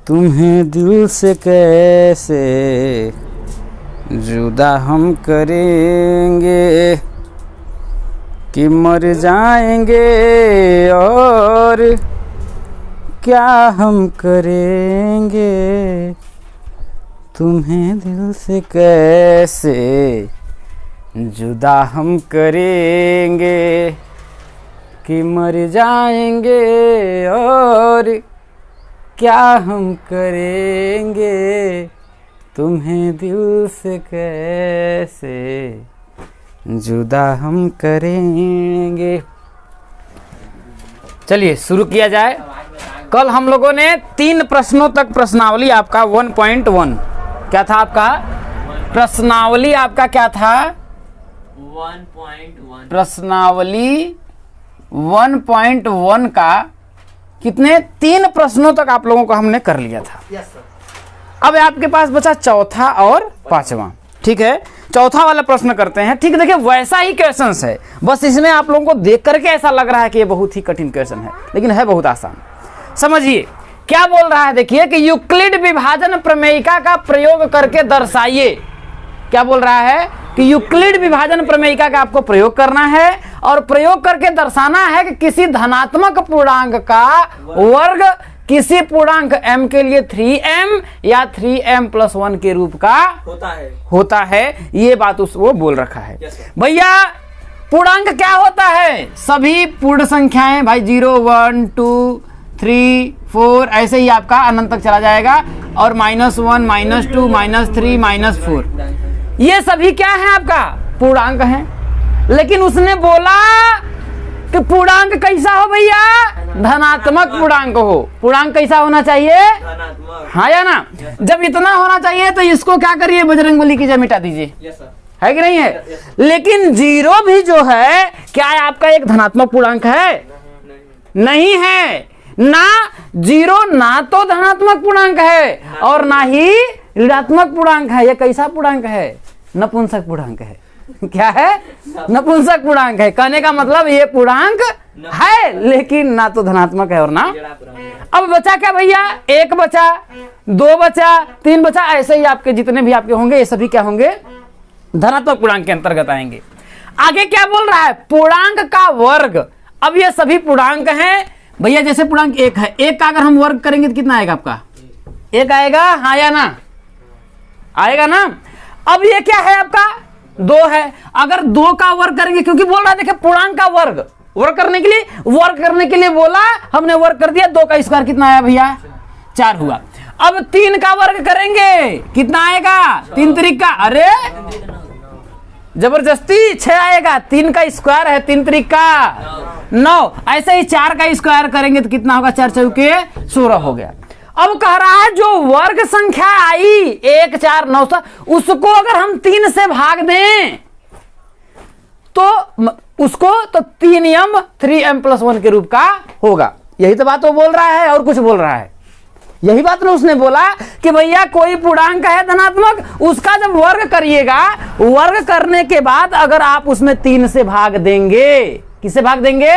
तुम्हें दिल से कैसे जुदा हम करेंगे कि मर जाएंगे और क्या हम करेंगे। तुम्हें दिल से कैसे जुदा हम करेंगे कि मर जाएंगे और क्या हम करेंगे। तुम्हें दिल से कैसे जुदा हम करेंगे। चलिए शुरू किया जाए। कल हम लोगों ने 3 प्रश्नों तक प्रश्नावली आपका 1.1 क्या था आपका प्रश्नावली आपका क्या था 1.1 प्रश्नावली 1.1 का कितने 3 प्रश्नों तक आप लोगों को हमने कर लिया था। Yes sir. अब आपके पास बचा चौथा और 5वां। ठीक है, चौथा वाला प्रश्न करते हैं। ठीक, देखिए वैसा ही क्वेश्चंस है, बस इसमें आप लोगों को देख करके ऐसा लग रहा है कि ये बहुत ही कठिन क्वेश्चन है, लेकिन है बहुत आसान। समझिए क्या बोल रहा है। देखिए कि यूक्लिड विभाजन प्रमेयिका का प्रयोग करके दर्शाइए। क्या बोल रहा है कि यूक्लिड विभाजन प्रमेयिका का आपको प्रयोग करना है और प्रयोग करके दर्शाना है कि किसी धनात्मक पूर्णांक का वर्ग किसी पूर्णांक m के लिए 3m या 3m+1 के रूप का होता है। ये बात वो बोल रखा है। भैया पूर्णांक क्या होता है, सभी पूर्ण संख्याएं भाई 0 1 2 3 4 ऐसे ही आपका अनंत तक चला जाएगा और -1 -2 -3 -4 ये सभी क्या है आपका पूर्णांक है। लेकिन उसने बोला कि पूर्णांक कैसा हो भैया, धनात्मक पूर्णांक हो। पूर्णांक कैसा होना चाहिए, हाँ या ना। जब इतना होना चाहिए तो इसको क्या करिए, बजरंगबली की जय मिटा दीजिए, है कि नहीं है। लेकिन 0 भी जो है क्या है आपका एक धनात्मक पूर्णांक है, नहीं है ना। 0 ना तो धनात्मक पूर्णांक है और ना ही ऋणात्मक पूर्णांक है। ये कैसा पूर्णांक है, नपुंसक पूर्णांक है। क्या है, नपुंसक पूर्णांक है। कहने का मतलब ये पूर्णांक है लेकिन ना तो धनात्मक है और ना। अब बचा क्या भैया, 1 बचा, 2 बचा, 3 बचा, ऐसे ही आपके जितने भी आपके होंगे ये सभी क्या होंगे, धनात्मक पूर्णांक के अंतर्गत आएंगे। आगे क्या बोल रहा है, पूर्णांक का वर्ग। अब ये सभी पूर्णांक हैं भैया। जैसे पूर्णांक 1 है, 1 का अगर हम वर्ग करेंगे तो कितना आएगा आपका, 1 आएगा, हाँ या ना, आएगा ना। अब ये क्या है आपका 2 है, अगर 2 का वर्ग करेंगे, क्योंकि बोल रहा है देखिए पूर्णांक का वर्ग करने के लिए बोला, हमने वर्ग कर दिया। 2 का स्क्वायर कितना आया भैया, 4 हुआ। अब 3 का वर्ग करेंगे कितना आएगा, 3 त्रिक का, अरे जबरदस्ती 6 आएगा। 3 का स्क्वायर है 3 त्रिक का 9। ऐसे ही 4 का स्क्वायर करेंगे तो कितना होगा, 4 चौके 16 हो गया। अब कह रहा है जो वर्ग संख्या आई 1 4 9 उसको अगर हम 3 से भाग दें तो उसको तो 3m 3m+1 के रूप का होगा। यही तो बात वो बोल रहा है और कुछ बोल रहा है। यही बात ना उसने बोला कि भैया कोई पूर्णांक है धनात्मक, उसका जब वर्ग करिएगा, वर्ग करने के बाद अगर आप उसमें 3 से भाग देंगे, किससे भाग देंगे,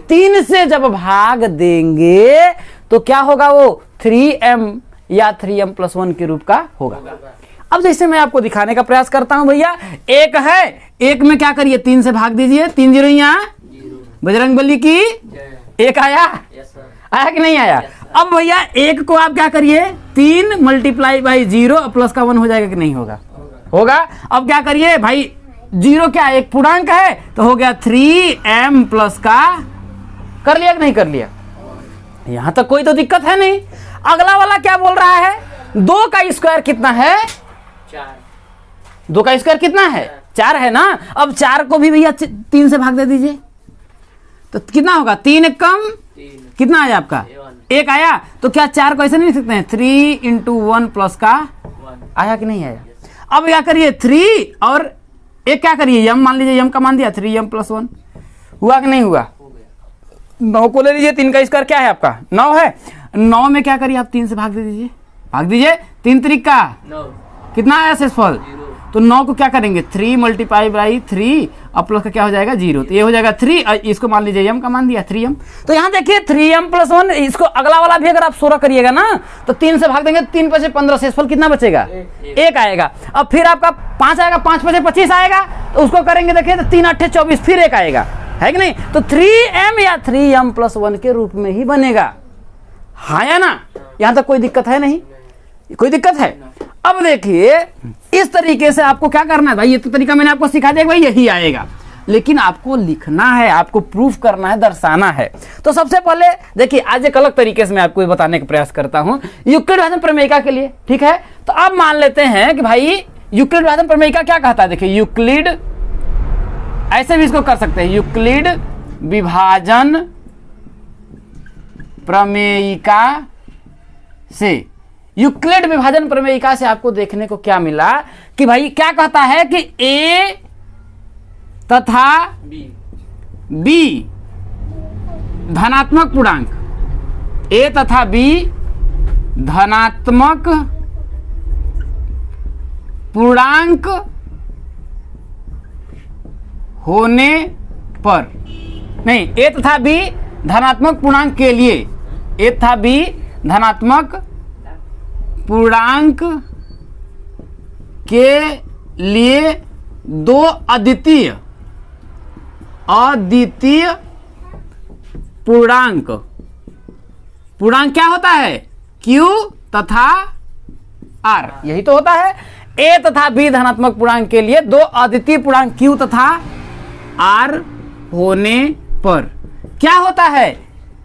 3 से जब भाग देंगे तो क्या होगा, वो 3m या 3m+1 के रूप का होगा। अब जैसे मैं आपको दिखाने का प्रयास करता हूं भैया, 1 है, 1 में क्या करिए 3 से भाग दीजिए, 3 0 यहाँ, बजरंगबली की 1 आया, आया कि नहीं आया। अब भैया 1 को आप क्या करिए 3 × 0 प्लस का 1 हो जाएगा कि नहीं होगा, होगा। अब क्या करिए भाई 0 क्या एक पूर्णांक है तो हो गया 3m+ का, कर लिया कि नहीं कर लिया, यहां तक कोई तो दिक्कत है नहीं। अगला वाला क्या बोल रहा है, 2 का स्क्वायर कितना है, 4। 2 का स्क्वायर कितना है, 4 है ना। अब 4 को भी भैया 3 से भाग दे दीजिए तो कितना होगा, 3 1 कम 3, कितना आया आपका 1 आया। तो क्या 4 को ऐसे नहीं लिख सकते हैं, 3 × 1 प्लस का 1 आया कि नहीं आया। अब क्या करिए 3 और 1 क्या करिए m मान लीजिए, m का मान दिया 3m+1 हुआ कि नहीं हुआ। 9 को ले लीजिए, 3 का स्क्वायर क्या है आपका 9 है। 9 में क्या करिए आप 3 से भाग दे दीजिए, भाग दीजिए, 3 त्रिक का 9, कितना आया शेषफल। तो 9 को क्या करेंगे 3 × 3 और प्लस का क्या हो जाएगा 0, तो ये हो जाएगा 3, इसको मान लीजिए m का मान दिया 3m। तो यहाँ देखिए 3m + 1, इसको अगला वाला भी अगर आप 16 करिएगा ना तो 3 से भाग देंगे, 3 × 5 = 15, शेषफल कितना बचेगा 1 आएगा। अब फिर आपका 5 आएगा, 5 × 5 = 25 आएगा, तो उसको करेंगे देखिए तो 3 × 8 = 24, फिर 1 आएगा, है कि नहीं। तो 3m या 3m + 1 के रूप में ही बनेगा, हाँ या ना। यहाँ तक कोई दिक्कत है नहीं, कोई दिक्कत है। अब देखिए इस तरीके से आपको क्या करना है भाई, ये तो तरीका मैंने आपको सिखा दिया भाई यही आएगा, लेकिन आपको लिखना है, आपको प्रूफ करना है, दर्शाना है। तो सबसे पहले देखिए आज एक अलग तरीके से मैं आपको बताने का प्रयास करता हूं यूक्लिड विभाजन प्रमेयिका के लिए, ठीक है। तो अब मान लेते हैं कि भाई यूक्लिड विभाजन प्रमेयिका क्या कहता है, देखिए यूक्लिड, ऐसे भी इसको कर सकते हैं, यूक्लिड विभाजन प्रमेयिका से, यूक्लिड विभाजन प्रमेयिका से आपको देखने को क्या मिला कि भाई क्या कहता है कि a तथा b धनात्मक पूर्णांक, a तथा b धनात्मक पूर्णांक होने पर, नहीं a तथा b धनात्मक पूर्णांक के लिए, a तथा b धनात्मक पूर्णांक के लिए दो अद्वितीय पूर्णांक, पूर्णांक क्या होता है Q तथा R, यही तो होता है। A तथा B धनात्मक पूर्णांक के लिए दो अद्वितीय पूर्णांक Q तथा R होने पर क्या होता है,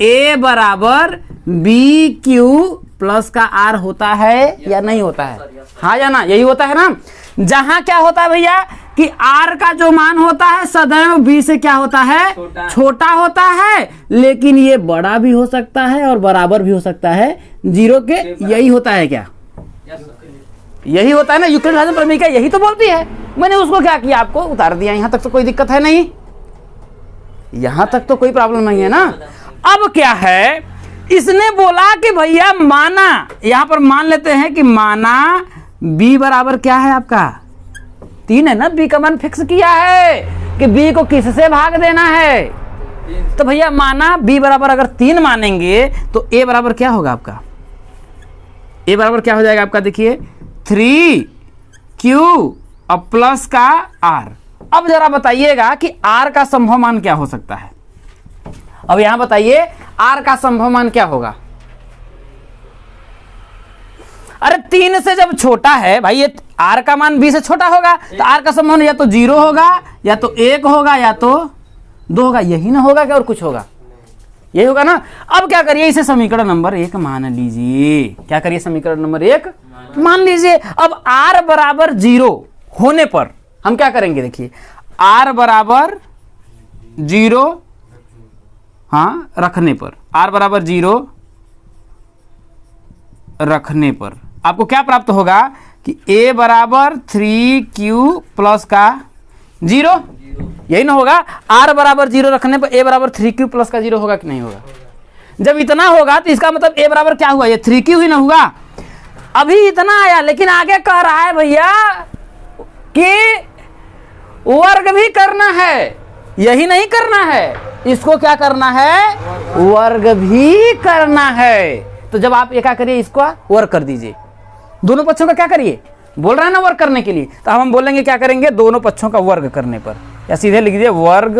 A बराबर BQ प्लस का R होता है या नहीं होता है, हाँ या ना, यही होता है ना। जहां क्या होता है भैया कि R का जो मान होता है सदैव B से क्या होता है, छोटा होता है, लेकिन ये बड़ा भी हो सकता है और बराबर भी हो सकता है 0 के, यही होता है क्या, यही होता है ना। यूक्लिड विभाजन प्रमेयिका यही तो बोलती है। मैंने उसको क्या किया, आपको उतार दिया, यहां तक तो कोई दिक्कत है नहीं, यहां तक तो कोई प्रॉब्लम नहीं है ना। अब क्या है, इसने बोला कि भैया माना, यहां पर मान लेते हैं कि माना b बराबर क्या है आपका 3 है ना, b का मान फिक्स किया है कि b को किससे भाग देना है। तो भैया माना b बराबर अगर 3 मानेंगे तो a बराबर क्या होगा आपका, a बराबर क्या हो जाएगा आपका, देखिए 3q और प्लस का r। अब जरा बताइएगा कि r का संभव मान क्या हो सकता है। अब यहां बताइए r का संभव मान क्या होगा। अरे 3 से जब छोटा है भाई, ये r का मान b से छोटा होगा तो r का संभव मान या तो 0 होगा या तो 1 होगा या तो 2 होगा, यही ना होगा क्या और कुछ होगा, यही होगा ना। अब क्या करिए, इसे समीकरण नंबर 1 मान लीजिए, क्या करिए समीकरण नंबर 1 मान लीजिए। अब r बराबर 0 होने पर हम क्या करेंगे, देखिए r बराबर 0, हाँ रखने पर, r बराबर 0 रखने पर आपको क्या प्राप्त होगा कि a बराबर 3q प्लस का 0, यही ना होगा। r बराबर 0 रखने पर a बराबर 3q प्लस का 0 होगा कि नहीं होगा। जब इतना होगा तो इसका मतलब a बराबर क्या हुआ, ये 3q ही ना हुआ। अभी इतना आया, लेकिन आगे कह रहा है भैया कि वर्ग भी करना है, यही नहीं करना है, इसको क्या करना है, वर्ग भी करना है। तो जब आप क्या करिए, इसको वर्ग कर दीजिए, दोनों पक्षों का क्या करिए, बोल रहा है ना वर्ग करने के लिए, तो हम बोलेंगे क्या करेंगे, दोनों पक्षों का वर्ग करने पर, या सीधे लिख दीजिए वर्ग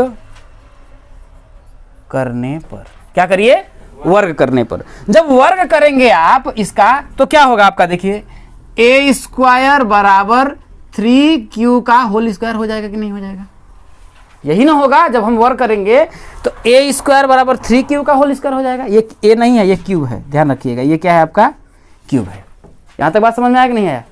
करने पर, क्या करिए वर्ग करने पर। जब वर्ग करेंगे आप इसका तो क्या होगा आपका, देखिए a² बराबर 3q का होल स्क्वायर हो जाएगा कि नहीं हो जाएगा, यही ना होगा। जब हम वर्ग करेंगे तो a² बराबर 3q का होल स्क्वायर हो जाएगा। ये a नहीं है, ये क्यूब है, ध्यान रखिएगा, ये क्या है आपका क्यूब है। यहां तक बात समझ में आया कि नहीं आया।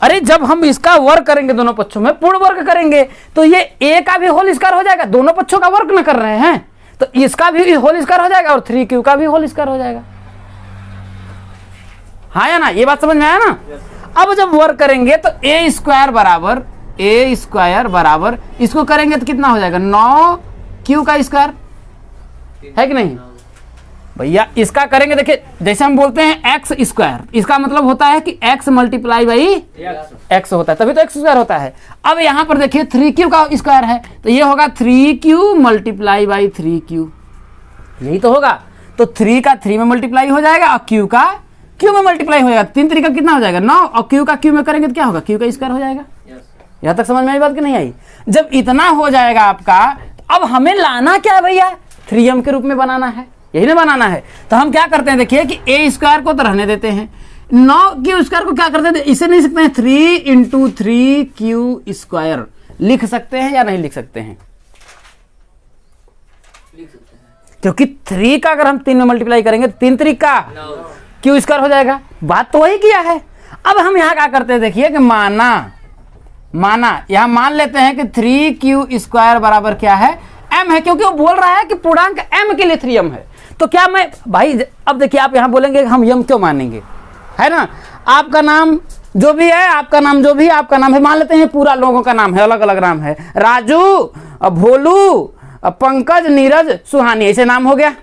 अरे जब हम इसका वर्ग करेंगे दोनों पक्षों में, पूर्ण वर्ग करेंगे तो ये a का भी होल स्क्वायर हो जाएगा, दोनों पक्षों का वर्ग न कर रहे हैं तो इसका भी होल स्क्वायर हो जाएगा और 3q का भी होल स्क्वायर हो जाएगा, हाँ या ना, ये बात समझ में आया ना। अब जब वर्ग करेंगे तो a² बराबर इसको करेंगे तो कितना हो जाएगा, 9q का स्क्वायर, है कि नहीं, भैया इसका करेंगे, देखिए जैसे हम बोलते हैं एक्स स्क्वायर, इसका मतलब होता है कि एक्स मल्टीप्लाई बाई एक्स होता है, तभी तो एक्स स्क्वायर होता है। अब यहाँ पर देखिए 3q का स्क्वायर है, तो ये होगा 3q मल्टीप्लाई बाई 3q, यही तो होगा। तो 3 का 3 में मल्टीप्लाई हो जाएगा और q का q में मल्टीप्लाई हो जाएगा। 3 3 का कितना हो जाएगा 9, और q का q में करेंगे तो क्या होगा, q का स्क्वायर हो जाएगा। यहाँ तक समझ में आई बात कि नहीं आई? जब इतना हो जाएगा आपका, अब हमें लाना क्या है भैया, 3m के रूप में बनाना है, यही ना बनाना है। तो हम क्या करते हैं, देखिए कि ए स्क्वायर को तो रहने देते हैं, 9q स्क्वायर को क्या करते हैं, इसे नहीं सकते हैं 3 × 3q स्क्वायर लिख सकते हैं या नहीं लिख सकते हैं? क्योंकि 3 का अगर हम 3 में मल्टीप्लाई करेंगे तो 3 3 का q स्क्वायर हो जाएगा। बात तो वही किया है। अब हम यहाँ क्या करते हैं, देखिए कि माना यहाँ मान लेते हैं कि 3q स्क्वायर बराबर क्या है, m है, क्योंकि वो बोल रहा है कि पूर्णांक m के लिए 3m है। तो क्या मैं भाई, अब देखिए आप यहाँ बोलेंगे हम m क्यों मानेंगे, है ना? आपका नाम जो भी है, आपका नाम जो भी है, आपका नाम है, मान लेते हैं पूरा लोगों का नाम है, अलग अलग नाम है, राजू, भोलू, पंकज, नीरज, सुहानी, ऐसे नाम हो गया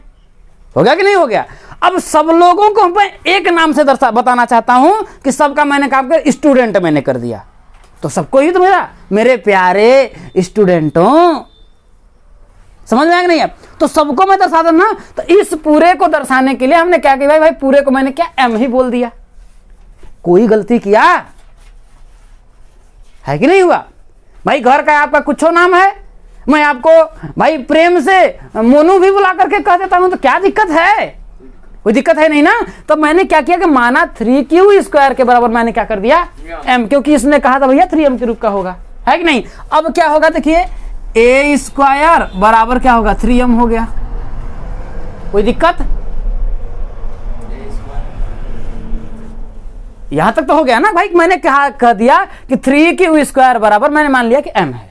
कि नहीं हो गया? अब सब लोगों को मैं एक नाम से बताना चाहता हूं कि सबका मैंने काम कर स्टूडेंट मैंने कर दिया, तो सबको ही तो मेरे प्यारे स्टूडेंटों, समझ में आया कि नहीं? अब तो सबको मैं दर्शा दूं ना, तो इस पूरे को दर्शाने के लिए हमने क्या किया भाई पूरे को मैंने क्या m ही बोल दिया। कोई गलती किया है कि नहीं हुआ? भाई घर का आपका कुछ नाम है, मैं आपको भाई प्रेम से मोनू भी बुला करके कह देता हूं, तो क्या दिक्कत है? कोई दिक्कत है नहीं ना। तो मैंने क्या किया कि माना 3q स्क्वायर के बराबर मैंने क्या कर दिया m, क्योंकि इसने कहा था भैया 3m के रूप का होगा, है कि नहीं? अब क्या होगा, देखिए a स्क्वायर बराबर क्या होगा 3m हो गया। कोई दिक्कत? यहां तक तो हो गया ना भाई। मैंने कह दिया कि 3q स्क्वायर बराबर मैंने मान लिया कि m है,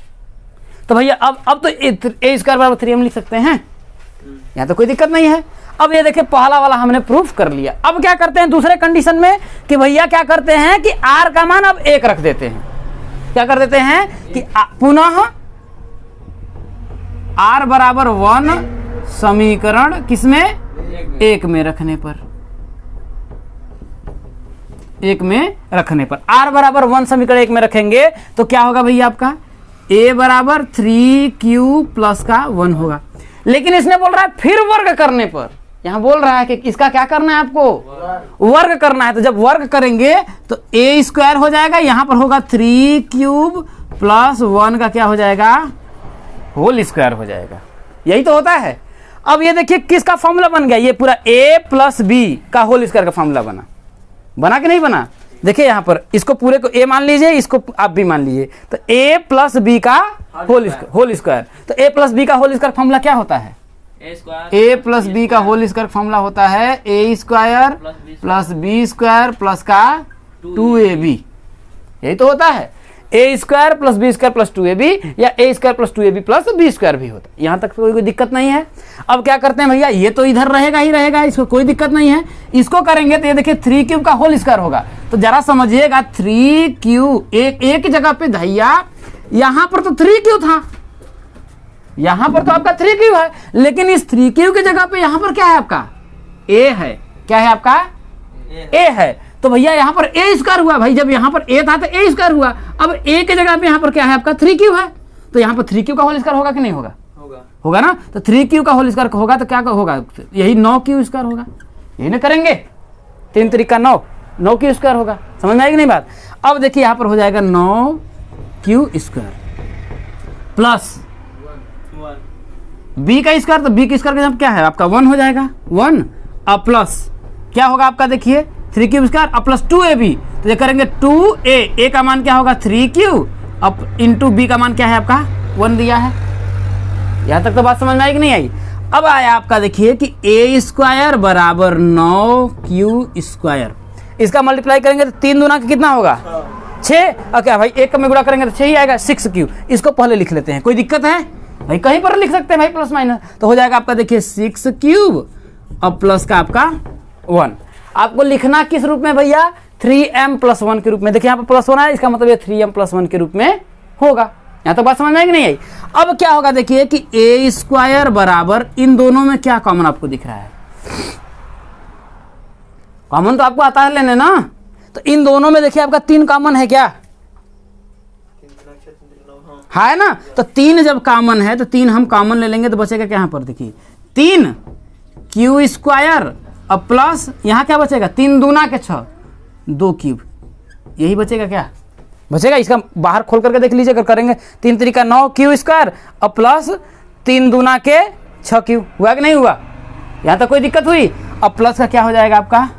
तो भैया अब तो a स्क्वायर बराबर 3m लिख सकते हैं, यहां तो कोई दिक्कत नहीं है। अब ये देखिए पहला वाला हमने प्रूफ कर लिया। अब क्या करते हैं दूसरे कंडीशन में कि भैया क्या करते हैं कि r का मान अब 1 रख देते हैं। क्या कर देते हैं कि पुनः r बराबर 1 समीकरण किसमें, 1 में रखने पर, 1 में रखने पर r बराबर 1 समीकरण 1 में रखेंगे तो क्या होगा भैया आपका a बराबर 3q प्लस का 1 होगा। लेकिन इसने बोल रहा है फिर वर्ग करने पर, यहां बोल रहा है कि इसका क्या करना है, आपको वर्ग करना है। तो जब वर्ग करेंगे तो a स्क्वायर हो जाएगा, यहां पर होगा 3 प्लस 1 का क्या हो जाएगा, होल स्क्वायर हो जाएगा। यही तो होता है। अब ये देखिए किसका फॉर्मूला बन गया, ये पूरा a प्लस बी का होल स्क्वायर का फॉर्मूला बना कि नहीं बना? देखिए यहाँ पर इसको पूरे को a मान लीजिए, इसको आप भी मान लीजिए, तो a प्लस बी का होल स्क्वायर। तो a प्लस बी का होल स्क्वायर फॉर्मूला क्या होता है, a प्लस बी का होल स्क्वायर फॉर्मूला होता है a square plus b square plus का 2ab। यही तो होता है, a square plus b square plus 2ab या a square plus 2ab plus b square भी होता है। यहाँ तक तो कोई दिक्कत नहीं है। अब क्या करते हैं भैया, ये तो इधर रहेगा ही रहेगा, इसको कोई दिक्कत नहीं है। इसको करेंगे तो ये देखिए 3q का होल स्क्वायर होगा। तो जरा समझिएगा 3q एक ही जगह पे भैया, यहाँ पर तो 3q था, यहाँ पर तो आपका 3q है, लेकिन इस 3q की जगह पे यहाँ पर क्या है आपका a है। क्या है आपका a है। तो भैया यहाँ पर a स्क्वायर हुआ भाई, जब यहाँ पर a था तो a स्क्वायर हुआ। अब a के जगह पे यहाँ पर क्या है आपका 3q है, तो यहाँ पर 3q का होल स्क्वायर होगा कि नहीं होगा? होगा ना। तो 3q का होल स्क्वायर होगा तो क्या होगा, यही 9q स्क्वायर होगा। यही ना करेंगे, 3 तरीका 9q स्क्वायर होगा। समझ में आएगी नहीं बात? अब देखिए यहाँ पर हो जाएगा 9q स्क्वायर प्लस b का स्क्वायर, तो b का स्क्वायर का क्या है आपका 1 हो जाएगा 1, अब प्लस क्या होगा आपका देखिए 3q स्क्वायर अब प्लस 2ab। तो ये करेंगे 2a का मान क्या होगा 3q अब इंटू b का मान क्या है आपका 1 दिया है। यहां तक तो बात समझ में आई कि नहीं आई? अब आया आपका देखिए कि a स्क्वायर बराबर 9q स्क्वायर, इसका मल्टीप्लाई करेंगे तो 3 दूना का कितना होगा 6, और क्या भाई 1 में गुणा करेंगे तो 6 ही आएगा 6q। इसको पहले लिख लेते हैं, कोई दिक्कत है भाई? कहीं पर लिख सकते हैं भाई प्लस माइनस। तो हो जाएगा आपका देखिए 6q और प्लस का आपका 1। आपको लिखना किस रूप में भैया 3m प्लस 1 के रूप में। देखिए यहाँ पर प्लस 1 है, इसका मतलब ये 3m प्लस 1 के रूप में होगा। यहाँ तक बात समझ में आई कि नहीं आई? अब क्या होगा देखिए कि a स्क्वायर बराबर इन दोनों में क्या कॉमन आपको दिख रहा है, कॉमन तो आपको आता है लेने ना, तो इन दोनों में देखिए आपका 3 कॉमन है क्या, है ना, तो 3 जब कॉमन है तो 3 हम कॉमन ले लेंगे तो बचेगा क्या यहाँ पर देखिए 3 क्यू स्क्वायर अब प्लस यहाँ क्या बचेगा 3 दूना के 6 2 क्यूब, यही बचेगा क्या बचेगा। इसका बाहर खोल करके देख लीजिए, अगर करेंगे 3 तरीका 9 क्यू स्क्वायर अब प्लस 3 दूना के 6 क्यू, हुआ कि नहीं हुआ, यहाँ तक कोई दिक्कत हुई। अब प्लस का क्या हो जाएगा आपका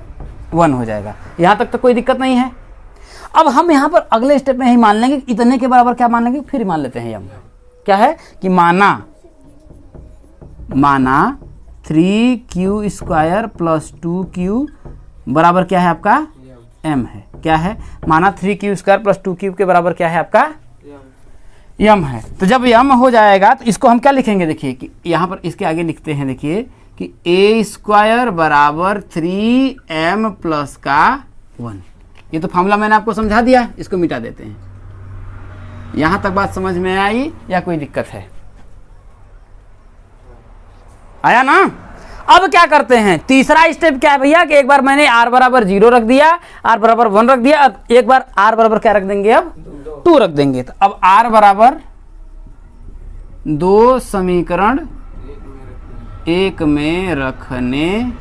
1 हो जाएगा, यहाँ तक तो कोई दिक्कत नहीं है। अब हम यहाँ पर अगले स्टेप में ही मान लेंगे इतने के बराबर क्या मान लेंगे, फिर मान लेते हैं हम क्या है कि माना 3q स्क्वायर प्लस 2q बराबर क्या है आपका m है, क्या है माना 3q स्क्वायर प्लस 2q के बराबर क्या है आपका m है। तो जब m हो जाएगा तो इसको हम क्या लिखेंगे देखिए कि यहाँ पर इसके आगे लिखते हैं देखिए कि a स्क्वायर बराबर 3m प्लस का 1, ये तो फॉर्मूला मैंने आपको समझा दिया, इसको मिटा देते हैं। यहां तक बात समझ में आई या कोई दिक्कत है, आया ना। अब क्या करते हैं, तीसरा स्टेप क्या है भैया कि एक बार मैंने r बराबर 0 रख दिया, r बराबर 1 रख दिया, अब एक बार r बराबर क्या रख देंगे, अब 2 रख देंगे। तो अब r बराबर 2 समीकरण 1 में रखने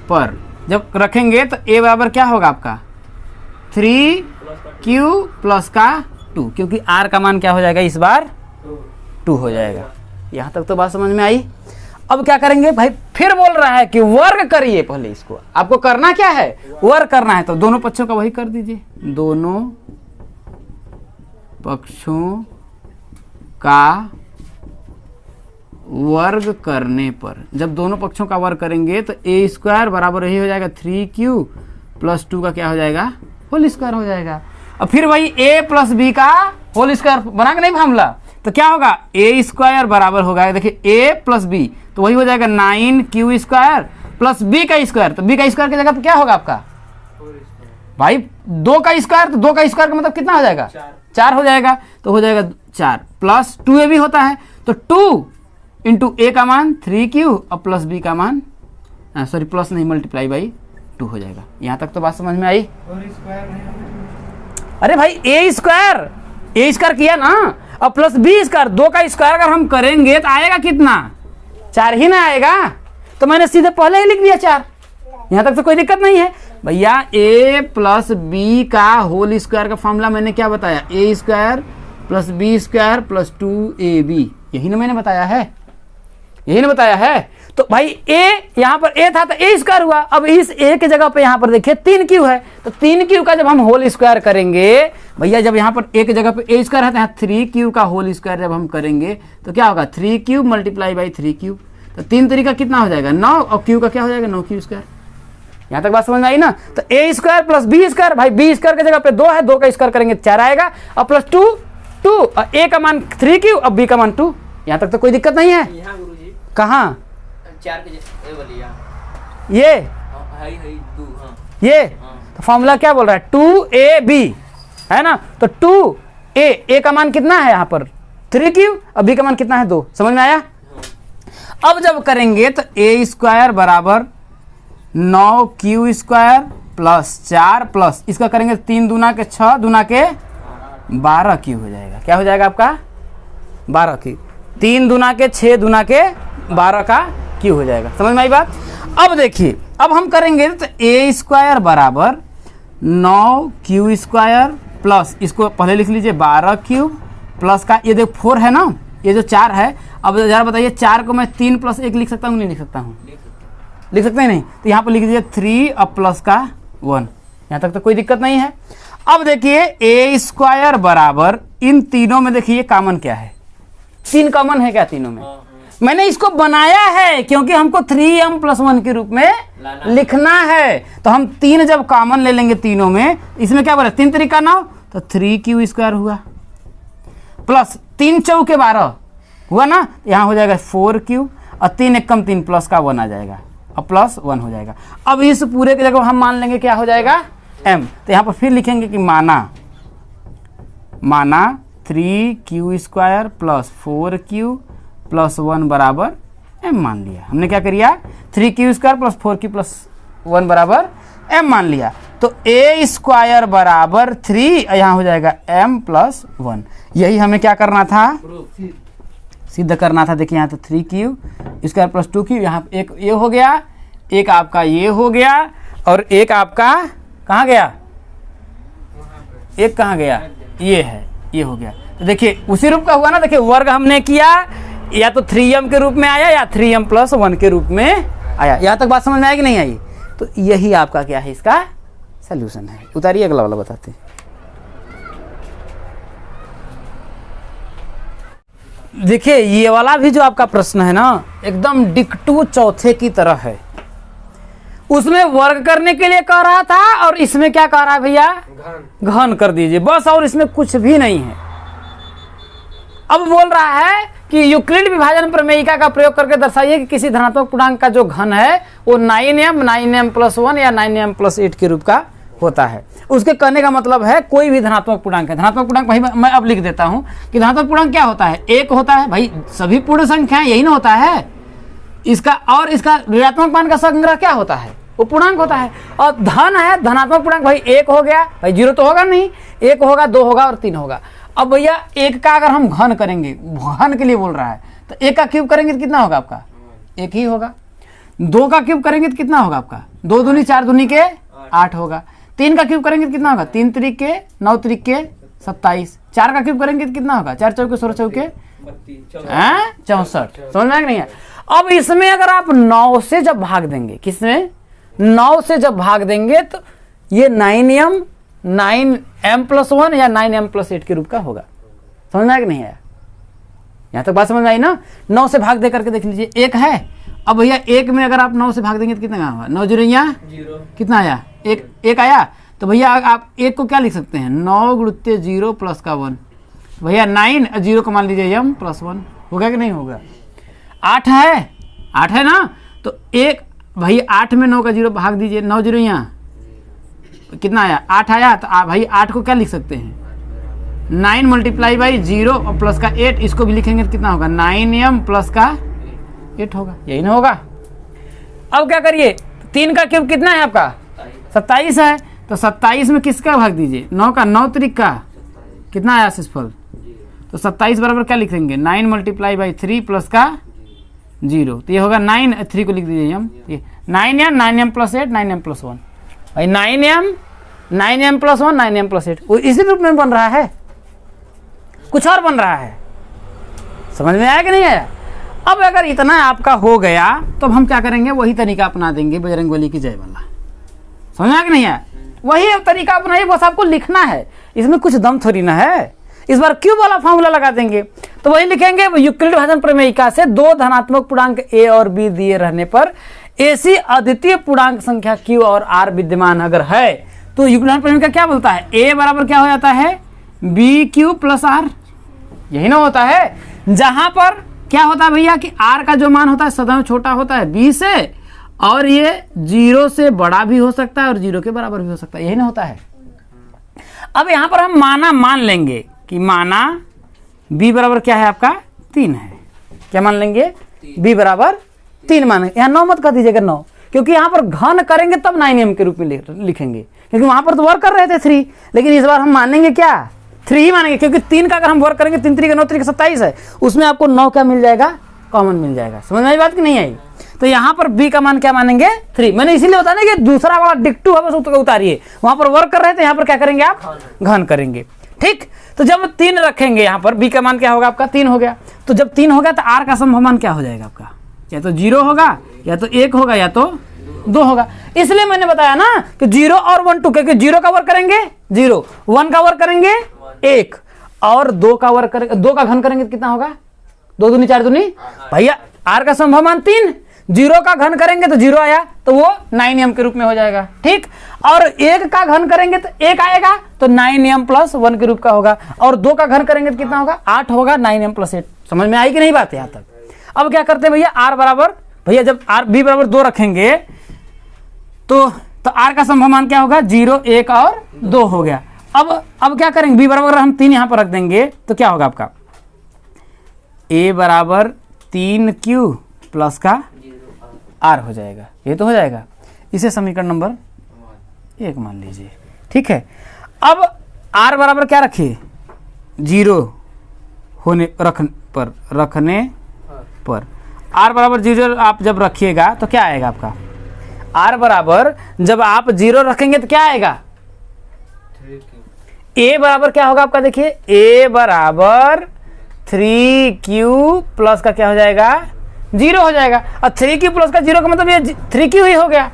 पर जब रखेंगे तो a बराबर क्या होगा आपका 3q प्लस का 2, क्योंकि r का मान क्या हो जाएगा इस बार 2 हो जाएगा। यहाँ तक तो बात समझ में आई। अब क्या करेंगे भाई, फिर बोल रहा है कि वर्ग करिए, पहले इसको आपको करना क्या है वर्ग करना है, तो दोनों पक्षों का वही कर दीजिए, दोनों पक्षों का वर्ग करने पर जब दोनों पक्षों का वर्ग करेंगे तो a स्क्वायर बराबर यही हो जाएगा 3q प्लस 2 का क्या हो जाएगा होल स्क्वायर हो जाएगा। अब फिर वही a प्लस बी का होल स्क्वायर बना के नहीं फॉर्मूला, तो क्या होगा a स्क्वायर बराबर होगा देखिए a प्लस बी, तो वही हो जाएगा 9q स्क्वायर प्लस b का स्क्वायर, तो b का स्क्वायर की जगह पे क्या होगा आपका भाई 2 का स्क्वायर, तो 2 का स्क्वायर का मतलब कितना हो जाएगा 4 हो जाएगा, तो हो जाएगा 4 प्लस 2a भी होता है, तो 2 इंटू a का मान 3q और प्लस b का मान सॉरी प्लस नहीं मल्टीप्लाई बाई 2 हो जाएगा। यहाँ तक तो बात समझ में आई। अरे भाई a स्क्वायर किया ना, और प्लस b स्क्वायर 2 का स्क्वायर अगर हम करेंगे तो आएगा कितना 4 ही ना आएगा, तो मैंने सीधे पहले ही लिख दिया 4, यहाँ तक तो कोई दिक्कत नहीं है भैया। a प्लस बी का होल स्क्वायर का फॉर्मूला मैंने क्या बताया, a square plus b square plus 2ab, यही ना मैंने बताया है, यही ना बताया है। तो भाई a यहाँ पर a था तो a स्क्वायर हुआ, अब इस a की जगह पे यहाँ पर देखिए 3q है, तो 3q का जब हम होल स्क्वायर करेंगे भैया, जब यहाँ पर a की जगह पे a स्क्वायर है तो यहाँ 3q का होल स्क्वायर जब हम करेंगे तो क्या होगा 3q मल्टीप्लाई बाई 3q, तो 3 तरीका कितना हो जाएगा 9 और q का क्या हो जाएगा 9q स्क्वायर। यहाँ तक बात समझ में आई ना। तो a square plus b square, भाई बी स्क्वायर की जगह पे 2 है, 2 का स्क्वायर करेंगे 4 आएगा, और प्लस 2 और a का मान 3q और b का मान 2, यहाँ तक तो कोई दिक्कत नहीं है। कहाँ 4 के जैसे वाली ये ये तो फॉर्मूला क्या बोल रहा है 2ab है ना, तो 2a का मान कितना है यहाँ पर 3q और b का मान कितना है 2, समझ में आया। अब जब करेंगे तो a स्क्वायर बराबर 9q स्क्वायर प्लस 4 प्लस इसका करेंगे 3 दूना के 6 दूना के 12q हो जाएगा, क्या हो जाएगा आपका 12q, 3 दूना के 6 दूना के 12 का q हो जाएगा, समझ में आई बात। अब देखिए अब हम करेंगे तो a स्क्वायर बराबर 9q स्क्वायर प्लस इसको पहले लिख लीजिए 12q प्लस का ये देखो 4 है ना, ये जो 4 है, अब जरा बताइए 4 को मैं 3 प्लस 1 लिख सकता हूँ नहीं लिख सकता हूँ, लिख सकते हैं नहीं, तो यहाँ पर लिख दीजिए 3 और प्लस का 1, यहाँ तक तो कोई दिक्कत नहीं है। अब देखिए a स्क्वायर बराबर इन तीनों में देखिए कॉमन क्या है, 3 कॉमन है क्या तीनों में, मैंने इसको बनाया है क्योंकि हमको 3m प्लस 1 के रूप में लिखना है, तो हम 3 जब कॉमन ले लेंगे तीनों में, इसमें क्या बोला 3 तरीका 9, तो 3q स्क्वायर हुआ प्लस 3 चौके 12 हुआ ना, यहाँ हो जाएगा 4q और 3 एक कम 3 प्लस का 1 आ जाएगा और प्लस 1 हो जाएगा। अब इस पूरे की जगह हम मान लेंगे क्या हो जाएगा m, तो यहाँ पर फिर लिखेंगे कि माना 3q square plus 4q plus 1 बराबर m मान लिया। हमने क्या किया 3q² प्लस 4q प्लस 1 बराबर m मान लिया। तो a² बराबर 3 यहाँ हो जाएगा m प्लस 1। यही हमें क्या करना था, सिद्ध करना था। देखिए यहाँ तो 3q² प्लस 2q, यहाँ एक ये हो गया, एक आपका ये हो गया और एक आपका कहाँ गया, एक कहाँ गया, ये है, ये हो गया। तो देखिए उसी रूप का हुआ ना। देखिए वर्ग हमने किया या तो 3m के रूप में आया या 3m प्लस 1 के रूप में आया। यहाँ तक बात समझ में आई कि नहीं आई? तो यही आपका क्या है, इसका सल्यूशन है। उतारिए अगला वाला बताते हैं। देखिए ये वाला भी जो आपका प्रश्न है ना, एकदम डिक्टू चौथे की तरह है। उसमें वर्ग करने के लिए कह रहा था और इसमें क्या कह रहा है भैया, घन कर दीजिए बस, और इसमें कुछ भी नहीं है। अब बोल रहा है कि यूक्लिड विभाजन प्रमेयिका का प्रयोग करके दर्शाइए कि किसी धनात्मक पूर्णांक का जो घन है वो 9m प्लस 1 या 9m प्लस 8 के रूप का होता है। उसके कहने का मतलब है कोई भी धनात्मक पूर्णांक है। धनात्मक पूर्णांक भाई मैं अब लिख देता हूं कि धनात्मक पूर्णांक क्या होता है, एक होता है भाई, सभी पूर्ण संख्याएं यही ना होता है इसका, और इसका ऋणात्मक मान का संग्रह क्या होता है, वो पूर्णांक होता है। और धन है धनात्मक पूर्णांक भाई, एक हो गया भाई, 0 तो होगा नहीं, 1 होगा, 2 होगा और 3 होगा। अब भैया 1 का अगर हम घन करेंगे, घन के लिए बोल रहा है, तो 1 का क्यूब करेंगे तो कितना होगा आपका, 1 ही होगा। 2 का क्यूब करेंगे तो कितना होगा आपका, 2 दूनी 4 दूनी के 8 होगा। 3 का क्यूब करेंगे तो कितना होगा, 3 त्रिक के 9 त्रिक के 27। 4 का क्यूब करेंगे तो कितना होगा, 4 चौके 16 चौके 64। समझ में आया कि नहीं है? अब इसमें अगर आप 9 से जब भाग देंगे, किसमें 9 से जब भाग देंगे तो ये 9m प्लस 1 या 9m प्लस 8 के रूप का होगा। समझ में आया कि नहीं आया? यहाँ तक बात समझ में आई ना। 9 से भाग दे करके देख लीजिए, 1 है। अब भैया 1 में अगर आप 9 से भाग देंगे तो कितना होगा, 9 0 कितना आया, 1 आया। तो भैया आप 1 को क्या लिख सकते हैं, 9 गुणित 0 प्लस का 1। भैया 9 0 को मान लीजिए m प्लस 1 होगा कि नहीं होगा। 8 है ना, तो 1 भाई 8 में 9 का 0 भाग दीजिए, 9 0 यहाँ कितना आया, 8 आया। तो भाई 8 को क्या लिख सकते हैं, 9 मल्टीप्लाई बाई 0 और प्लस का 8, इसको भी लिखेंगे तो कितना होगा, 9m प्लस का 8 होगा, यही ना होगा। अब क्या करिए, 3 का क्यूब कितना है आपका, 27 है। तो 27 में किसका भाग दीजिए, 9 का, 9 त्रिक का कितना आया शेषफल। तो 27 बराबर क्या लिखेंगे, 9 मल्टीप्लाई बाई 3 प्लस का 0। तो ये होगा 9, 3 को लिख दीजिए हम, ये 9m प्लस 8 9m प्लस 1 भाई, 9m प्लस 1 9m प्लस 8 इसी रूप में बन रहा है, कुछ और बन रहा है। समझ में आया कि नहीं आया? अब अगर इतना आपका हो गया तो हम क्या करेंगे, वही तरीका अपना देंगे बजरंगबली की जय वाला। समझ में आया कि नहीं आया? वही तरीका अपनाइए, बस आपको लिखना है, इसमें कुछ दम थोड़ी ना है। इस बार क्यूब वाला फॉर्मूला लगा देंगे, तो वही लिखेंगे यूक्लिड विभाजन प्रमेयिका से 2 धनात्मक पूर्णांक a और b दिए रहने पर ऐसी अद्वितीय पूर्णांक संख्या q और r विद्यमान अगर है तो यूक्लिड विभाजन प्रमेयिका क्या बोलता है, a बराबर क्या हो जाता है, bq प्लस r, यही ना होता है। जहां पर क्या होता है भैया कि r का जो मान होता है सदैव छोटा होता है b से, और ये 0 से बड़ा भी हो सकता है और 0 के बराबर भी हो सकता है, यही ना होता है। अब यहां पर हम माना मान लेंगे कि माना b बराबर क्या है आपका 3 है। क्या मान लेंगे, b बराबर 3 मानेंगे। यहाँ 9 मत कर दीजिएगा 9, क्योंकि यहाँ पर घन करेंगे तब 9m के रूप में लिखेंगे, क्योंकि वहां पर तो वर्क कर रहे थे 3, लेकिन इस बार हम मानेंगे क्या 3 ही मानेंगे, क्योंकि 3 का अगर हम वर्क करेंगे 3 3 9 3 27 है, उसमें आपको 9 क्या मिल जाएगा, कॉमन मिल जाएगा। समझ में आई बात कि नहीं आई? तो यहाँ पर b का मान क्या मानेंगे 3। मैंने इसीलिए होता ना कि दूसरा वाला डिक्टू है, बस उतारिए, वहां पर वर्क कर रहे थे, यहाँ पर क्या करेंगे आप घन करेंगे। ठीक, तो जब 3 रखेंगे यहाँ पर b का मान क्या होगा आपका 3 हो गया। तो जब 3 हो गया तो r का संभव मान क्या हो जाएगा आपका, या तो 0 होगा, या तो 1 होगा, या तो 2 होगा। इसलिए मैंने बताया ना कि 0 और 1 2, क्योंकि 0 का वर्क करेंगे 0, 1 का वर्क करेंगे 1 और 2 का वर्क करेंगे, 2 का घन करेंगे तो कितना होगा, 2 दूनी 4 दूनी भैया r का संभव मान 3, 0 का घन करेंगे तो 0 आया, तो वो 9m के रूप में हो जाएगा। ठीक, और 1 का घन करेंगे तो 1 आएगा, तो 9m प्लस 1 के रूप का होगा, और 2 का घन करेंगे तो कितना होगा 8 होगा, 9m प्लस 8। समझ में आई कि नहीं बात यहाँ तक? अब क्या करते हैं भैया, r बराबर, भैया जब b बराबर 2 रखेंगे तो r का संभव मान क्या होगा 0 1 और 2 हो गया। अब क्या करेंगे, b बराबर हम 3 यहाँ पर रख देंगे तो क्या होगा आपका, a बराबर 3q प्लस का जीरो आर हो जाएगा। ये तो हो जाएगा। इसे समीकरण नंबर 1 मान लीजिए। ठीक है, अब आर बराबर क्या रखिए, 0 होने रखने पर आर बराबर 0 आप जब रखिएगा तो क्या आएगा आपका, आर बराबर जब आप 0 रखेंगे तो क्या आएगा, ए बराबर क्या होगा आपका, देखिए ए बराबर 3q प्लस का क्या हो जाएगा, 0 हो जाएगा। और 3q प्लस का 0 का मतलब ये 3q ही हो गया।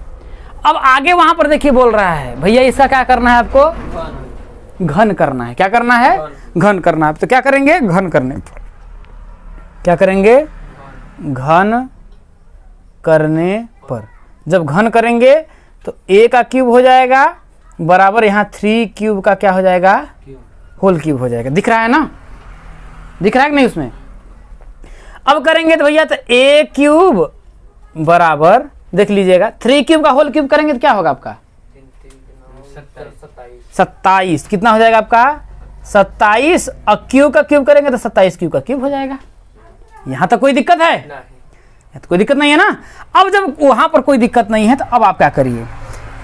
अब आगे वहां पर देखिए बोल रहा है भैया इसका क्या करना है आपको, घन करना है। क्या करना है, घन करना है। तो क्या करेंगे, घन करने पर क्या करेंगे, घन करने पर जब घन करेंगे तो a का क्यूब हो जाएगा बराबर यहाँ 3 क्यूब का क्या हो जाएगा, होल क्यूब हो जाएगा। दिख रहा है ना, दिख रहा है कि नहीं उसमें। अब करेंगे तो भैया तो a क्यूब बराबर देख लीजिएगा 3 क्यूब का होल क्यूब करेंगे तो क्या होगा आपका 27। कितना हो जाएगा आपका 27। और क्यूब का क्यूब करेंगे तो 27 क्यूब का क्यूब हो जाएगा। यहां तक कोई दिक्कत है, तो कोई दिक्कत नहीं है ना। अब जब वहां पर कोई दिक्कत नहीं है तो अब आप क्या करिए,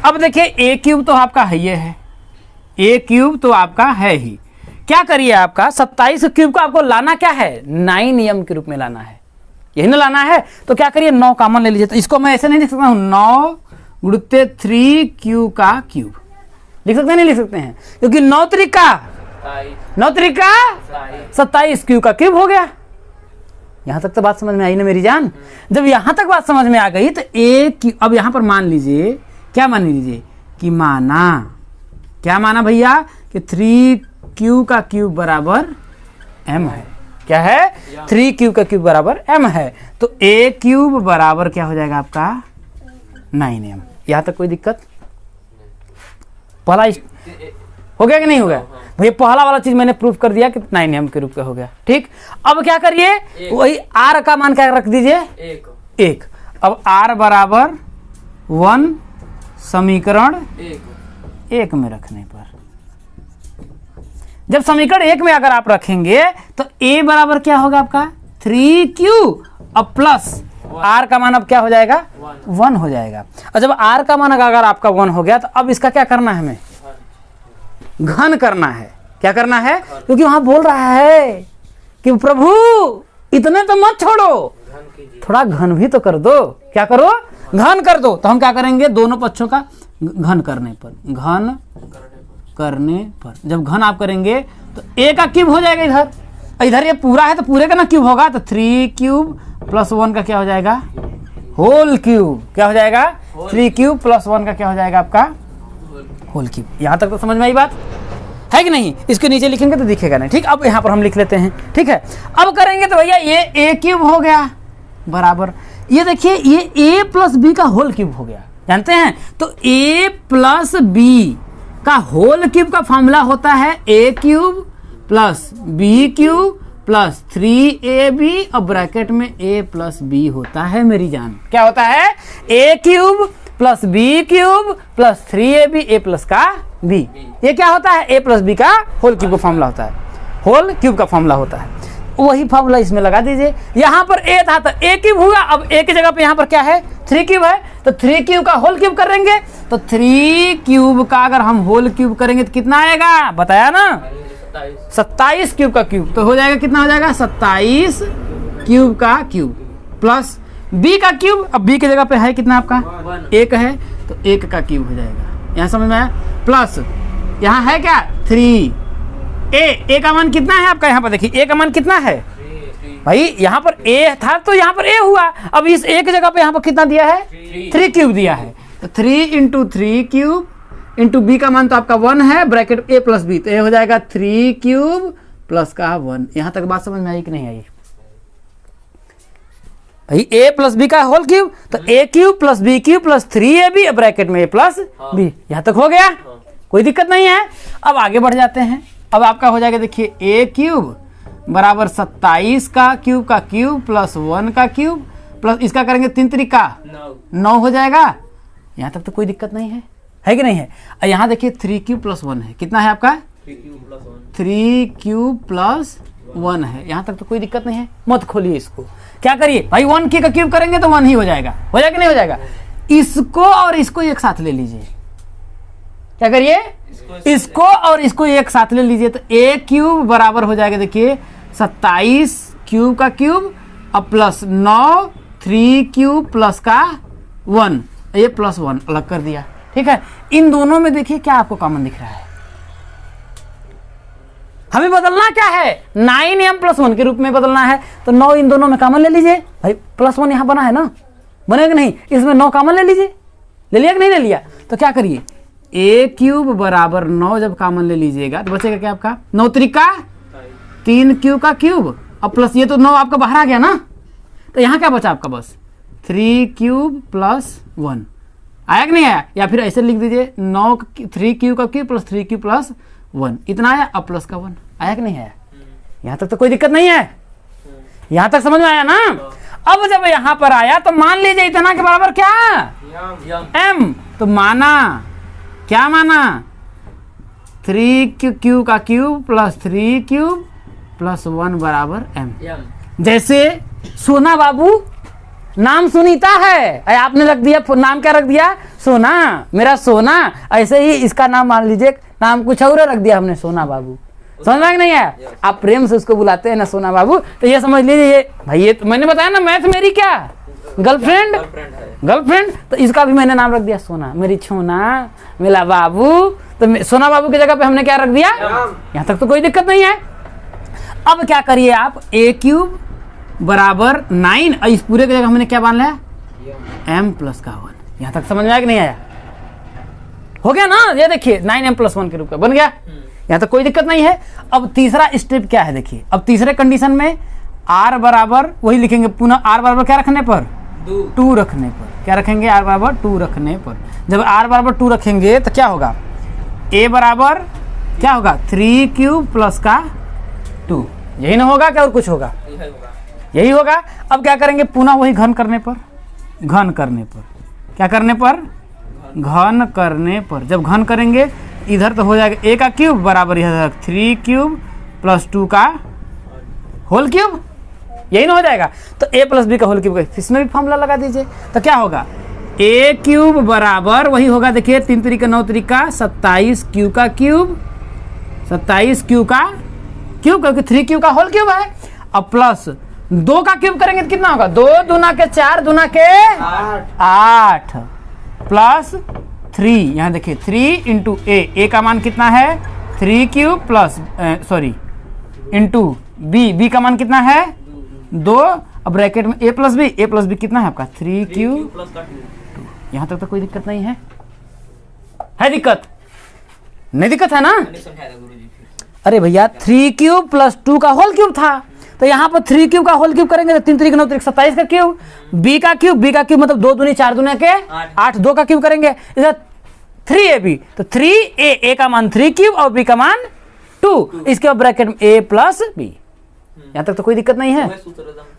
अब देखिए ए क्यूब तो आपका है, ये है ए क्यूब तो आपका है ही। क्या करिए आपका 27 क्यूब का आपको लाना क्या है, 9m के रूप में लाना है, यही ना लाना है। तो क्या करिए 9 कॉमन ले लीजिए। तो इसको मैं ऐसे नहीं लिख सकता हूँ 9 गुणित 3q का क्यूब, लिख सकते हैं नहीं लिख सकते हैं, क्योंकि 9 त्रिका 27 क्यूब का क्यूब हो गया। यहां तक तो बात समझ में आई ना मेरी जान। जब यहां तक बात समझ में आ गई तो अब यहां पर मान लीजिए, क्या मान लीजिए कि माना, क्या माना भैया कि 3q का क्यूब बराबर m है। क्या है, 3q का क्यूब बराबर m है। तो a क्यूब बराबर क्या हो जाएगा आपका 9m। यहां तक कोई दिक्कत, पहला हो गया कि नहीं हो गया भैया, पहला वाला चीज मैंने प्रूफ कर दिया कि 9m के रूप का हो गया। ठीक, अब क्या करिए वही r का मान क्या रख दीजिए 1। अब r बराबर 1 समीकरण 1 में रखने पर, जब समीकरण 1 में अगर आप रखेंगे तो a बराबर क्या होगा आपका 3q अब प्लस r का मान अब क्या हो जाएगा 1 हो जाएगा। और जब r का मान अगर आपका 1 हो गया तो अब इसका क्या करना है, हमें घन करना है। क्या करना है, क्योंकि वहां बोल रहा है कि प्रभु इतने तो मत छोड़ो, थोड़ा घन भी तो कर दो। क्या करो, घन कर दो। तो हम क्या करेंगे, दोनों पक्षों का घन करने पर, घन करने पर जब घन आप करेंगे तो a का क्यूब हो जाएगा इधर, इधर ये पूरा है तो पूरे का ना क्यूब होगा। तो 3 क्यूब प्लस 1 का क्या हो जाएगा, होल क्यूब। क्या हो जाएगा 3 क्यूब प्लस 1 का क्या हो जाएगा आपका होल क्यूब। यहां तक तो समझ में आई बात है कि नहीं। इसके नीचे लिखेंगे तो दिखेगा नहीं। ठीक, अब यहां पर हम लिख लेते हैं। ठीक है, अब करेंगे तो भैया ये a क्यूब हो गया बराबर, ये देखिए ये a प्लस बी का होल क्यूब हो गया, जानते हैं। तो a प्लस बी का होल क्यूब का फॉर्मूला होता है a cube plus b cube plus 3ab और ब्रैकेट में a प्लस बी होता है मेरी जान। क्या होता है, a cube plus b cube plus 3ab a plus का b। ये क्या होता है, a प्लस बी का होल क्यूब का फॉर्मूला होता है, होल क्यूब का फॉर्मूला होता है। वही फॉर्मूला इसमें लगा दीजिए। यहाँ पर a था तो a क्यूब हुआ, अब a की जगह पे यहाँ पर क्या है 3 क्यूब है, तो 3 क्यूब का होल क्यूब करेंगे। तो 3 क्यूब का अगर हम होल क्यूब करेंगे तो कितना आएगा, बताया ना 27 क्यूब का क्यूब। तो हो जाएगा कितना हो जाएगा 27 क्यूब का क्यूब प्लस b का क्यूब। अब b की जगह पे है कितना आपका 1 है, तो 1 का क्यूब हो जाएगा। यहाँ समझ में आया, प्लस यहाँ है क्या 3 a का मान कितना है आपका, यहाँ पर देखिए a का मान कितना है भाई, यहाँ पर a था तो यहाँ पर a हुआ। अब इस a की जगह पे यहाँ पर कितना दिया है 3 क्यूब दिया है। तो 3 इंटू 3 क्यूब इंटू b का मान तो आपका 1 है, ब्रैकेट a प्लस बी, तो ये हो जाएगा 3 क्यूब प्लस का 1। यहाँ तक बात समझ में आई कि नहीं आई भाई, a प्लस बी का होल क्यूब, तो a cube plus b cube plus 3ab bracket में a प्लस बी। यहाँ तक हो गया, कोई दिक्कत नहीं है। अब आगे बढ़ जाते हैं। अब आपका हो जाएगा देखिए a क्यूब बराबर 27 का क्यूब प्लस 1 का क्यूब प्लस इसका करेंगे 3 त्रिका 9 हो जाएगा। यहाँ तक तो कोई दिक्कत नहीं है कि नहीं है। यहाँ देखिए 3 क्यूब प्लस 1 है, कितना है आपका 3 क्यूब प्लस 1 है। यहाँ तक तो कोई दिक्कत नहीं है, मत खोलिए इसको। क्या करिए भाई, 1 का क्यूब करेंगे तो 1 ही हो जाएगा कि नहीं हो जाएगा। इसको और इसको एक साथ ले लीजिए, क्या करिए, इसको और इसको एक साथ ले लीजिए, तो a क्यूब बराबर हो जाएगा, देखिए 27 क्यूब का क्यूब और प्लस 9 3 क्यूब प्लस का 1, ये प्लस 1 अलग कर दिया। ठीक है, इन दोनों में देखिए क्या आपको कॉमन दिख रहा है। हमें बदलना क्या है, 9m + 1 के रूप में बदलना है, तो 9 इन दोनों में कॉमन ले लीजिए भाई, +1 यहां बना है ना, बनेगा नहीं, इसमें 9 कॉमन ले लीजिए, ले लिया कि नहीं ले लिया। तो क्या करिए, a क्यूब बराबर 9 जब कॉमन ले लीजिएगा तो बचेगा क्या आपका, 9 त्रिका 3 क्यूब का क्यूब और प्लस ये तो 9 आपका बाहर आ गया ना, तो यहाँ क्या बचा आपका, बस 3 क्यूब प्लस 1 आया कि नहीं आया। या फिर ऐसे लिख दीजिए 9 3 क्यूब का क्यूब प्लस 3 क्यूब प्लस 1 इतना आया, अब प्लस का 1 आया कि नहीं आया। यहाँ तक तो कोई दिक्कत नहीं है, यहाँ तक समझ में आया ना। अब जब यहाँ पर आया तो मान लीजिए इतना के बराबर क्या, m, तो माना क्या माना, 3 क्यूब का क्यूब प्लस 3 क्यूब प्लस 1 बराबर m। जैसे सोना बाबू नाम सुनीता है, आपने रख दिया नाम क्या रख दिया, सोना, मेरा सोना, ऐसे ही इसका नाम मान लीजिए, नाम कुछ और रख दिया हमने, सोना बाबू, समझ में नहीं है, आप प्रेम से उसको बुलाते हैं ना सोना बाबू, तो ये समझ लीजिए ये भाई, ये तो मैंने बताया ना, मैथ मेरी क्या गर्लफ्रेंड, तो इसका भी मैंने नाम रख दिया सोना, मेरी छोना, मेरा बाबू, तो सोना बाबू की जगह पे हमने क्या रख दिया, यहाँ तक तो कोई दिक्कत नहीं है। अब क्या करिए आप, a क्यूब बराबर 9 और इस पूरे की जगह हमने क्या मान लिया, m + 1। यहाँ तक समझ में आया कि नहीं आया, हो गया ना, ये देखिए 9m + 1 के रूप का बन गया, यहाँ तक कोई दिक्कत नहीं है। अब तीसरा स्टेप क्या है, देखिए अब तीसरे कंडीशन में r बराबर वही लिखेंगे पुनः, r बराबर क्या रखने पर, 2 रखने पर, क्या रखेंगे, r बराबर 2 रखने पर। जब r बराबर 2 रखेंगे तो क्या होगा, a बराबर क्या होगा, 3 क्यूब प्लस का 2, यही ना होगा क्या, और कुछ होगा, यही होगा। अब क्या करेंगे, पुनः वही घन करने पर, क्या करने पर, घन करने पर। जब घन करेंगे इधर तो हो जाएगा a का क्यूब बराबर इधर 3 क्यूब प्लस 2 का होल क्यूब, यही ना हो जाएगा। तो a + b का होल क्यूब, इसमें भी फॉर्मूला लगा दीजिए, तो क्या होगा, a क्यूब बराबर वही होगा, देखिए 3 3 9 3 27 क्यूब का क्यूब, 27 क्यूब का क्यूब, क्योंकि 3 क्यूब का होल क्यूब है, अब प्लस 2 का क्यूब करेंगे तो कितना होगा, 2 दूना के 4 दूना के 8 प्लस 3, यहाँ देखिए 3 इंटू a का मान कितना है, 3 क्यूब प्लस इंटू b का मान कितना है 2, अब ब्रैकेट में a + b कितना है आपका, 3 क्यूब 2। यहाँ तक तो कोई दिक्कत नहीं है, दिक्कत नहीं, दिक्कत है ना। अरे भैया 3 क्यूब प्लस 2 का होल क्यूब था, तो यहाँ पर 3 क्यूब का होल क्यूब करेंगे तो 3 3 9 27 का क्यूब, b का क्यूब मतलब 2 दूनी 4 दूनी के 8, 2 का क्यूब करेंगे इधर 3ab, तो 3a का मान 3 क्यूब और b का मान 2, इसके बाद ब्रैकेट में a + b। यहाँ तक तो कोई दिक्कत नहीं है,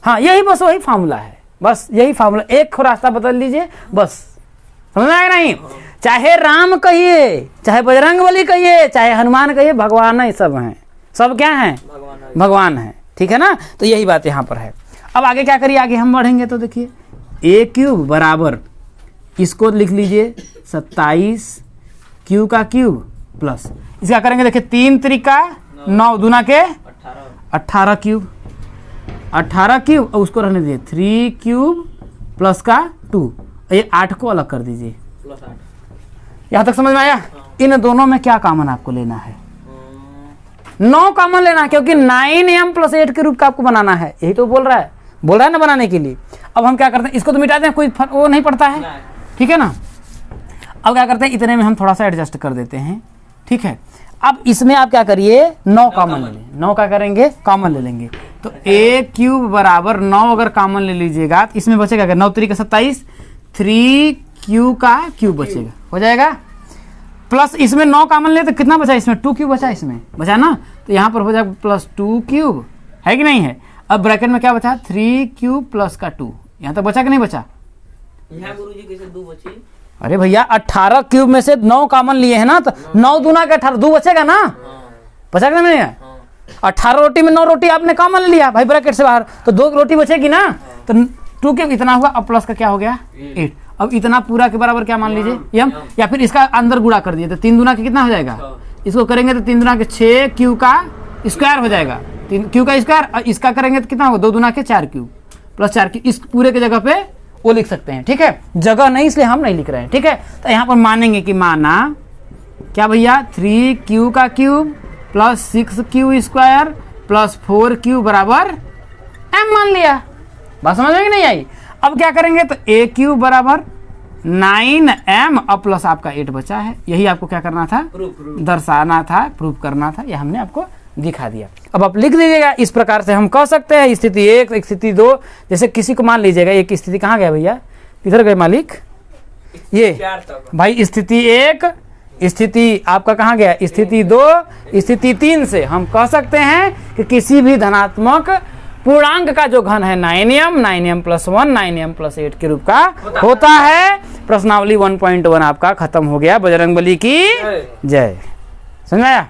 हाँ यही बस वही फार्मूला है, बस यही फार्मूला, एक रास्ता बदल लीजिए बस, समझ में आएगा नहीं। चाहे राम कहिए, चाहे बजरंगबली कहिए, चाहे हनुमान कहिए, भगवान ही सब हैं, सब क्या हैं, भगवान हैं, ठीक है ना। तो यही बात यहाँ पर है। अब आगे क्या करिए, आगे हम बढ़ेंगे तो देखिए a क्यूब बराबर, इसको लिख लीजिए 27 क्यूब का क्यूब प्लस, इसका करेंगे देखिए 3 3 9 दूना के 18 क्यूब, 18 क्यूब और उसको रहने दीजिए 3 क्यूब प्लस का 2, ये 8 को अलग कर दीजिए, यहाँ तक समझ में आया। इन दोनों में क्या कॉमन आपको लेना है, 9 कॉमन लेना है, क्योंकि 9m + 8 के रूप का आपको बनाना है, यही तो बोल रहा है ना बनाने के लिए। अब हम क्या करते हैं, इसको तो मिटा दें, कोई वो नहीं पड़ता है, ठीक है ना। अब क्या करते हैं, इतने में हम थोड़ा सा एडजस्ट कर देते हैं, ठीक है। अब इसमें आप क्या करिए, 9 कॉमन ले लें, 9 का करेंगे कॉमन ले लेंगे, तो a क्यूब बराबर 9 अगर कॉमन ले लीजिएगा तो इसमें बचेगा क्या, 9 3 27, 3 क्यूब का क्यूब बचेगा, हो जाएगा, प्लस इसमें 9 कॉमन ले तो कितना बचा, इसमें 2 क्यूब बचा, इसमें बचा ना, तो यहाँ पर हो जाएगा प्लस 2 क्यूब, है कि नहीं है। अब ब्रैकेट में क्या बचा, 3 क्यूब प्लस का 2, यहाँ तक बचा कि नहीं बचा, यहाँ गुरुजी कैसे 2 बची, अरे भैया 18 क्यूब में से 9 कॉमन लिए हैं ना, तो 9 दूना का 18, 2 बचेगा ना, बचा कि नहीं है। 18 रोटी में 9 रोटी आपने कॉमन लिया भाई ब्रैकेट से बाहर, तो 2 रोटी बचेगी ना, तो 2 के इतना हुआ, अब प्लस का क्या हो गया 8। अब इतना पूरा के बराबर क्या मान लीजिए m, या फिर इसका अंदर गुणा कर दिए तो 3 दूना के कितना हो जाएगा, इसको करेंगे तो 3 दूना के 6 क्यू का स्क्वायर हो जाएगा, 3 क्यू का स्क्वायर, और इसका करेंगे तो कितना होगा 2 दूना के 4 क्यू प्लस 4 क्यू, इस पूरे के जगह पे वो लिख सकते हैं। ठीक है, जगह नहीं इसलिए हम नहीं लिख रहे हैं। ठीक है, तो यहाँ पर मानेंगे कि माना क्या भैया 3q का cube plus 6q square plus 4q बराबर m मान लिया। बात समझ में कि नहीं आई? अब क्या करेंगे तो a क्यूब बराबर 9m अब प्लस आपका 8 बचा है। यही आपको क्या करना था, दर्शाना था, प्रूव करना था, यह हमने आपको दिखा दिया। अब आप लिख दीजिएगा। इस प्रकार से हम कह सकते हैं स्थिति 1, स्थिति 2, जैसे किसी को मान लीजिएगा एक स्थिति कहाँ गया भैया, किधर गए मालिक, ये भाई स्थिति 1, स्थिति आपका कहाँ गया, स्थिति 2, स्थिति 3 से हम कह सकते हैं कि किसी भी धनात्मक पूर्णांक का जो घन है 9m, 9m + 1, 9m + 8 के रूप का होता है। प्रश्नावली 1.1 आपका खत्म हो गया। बजरंगबली की जय। समझ में आया?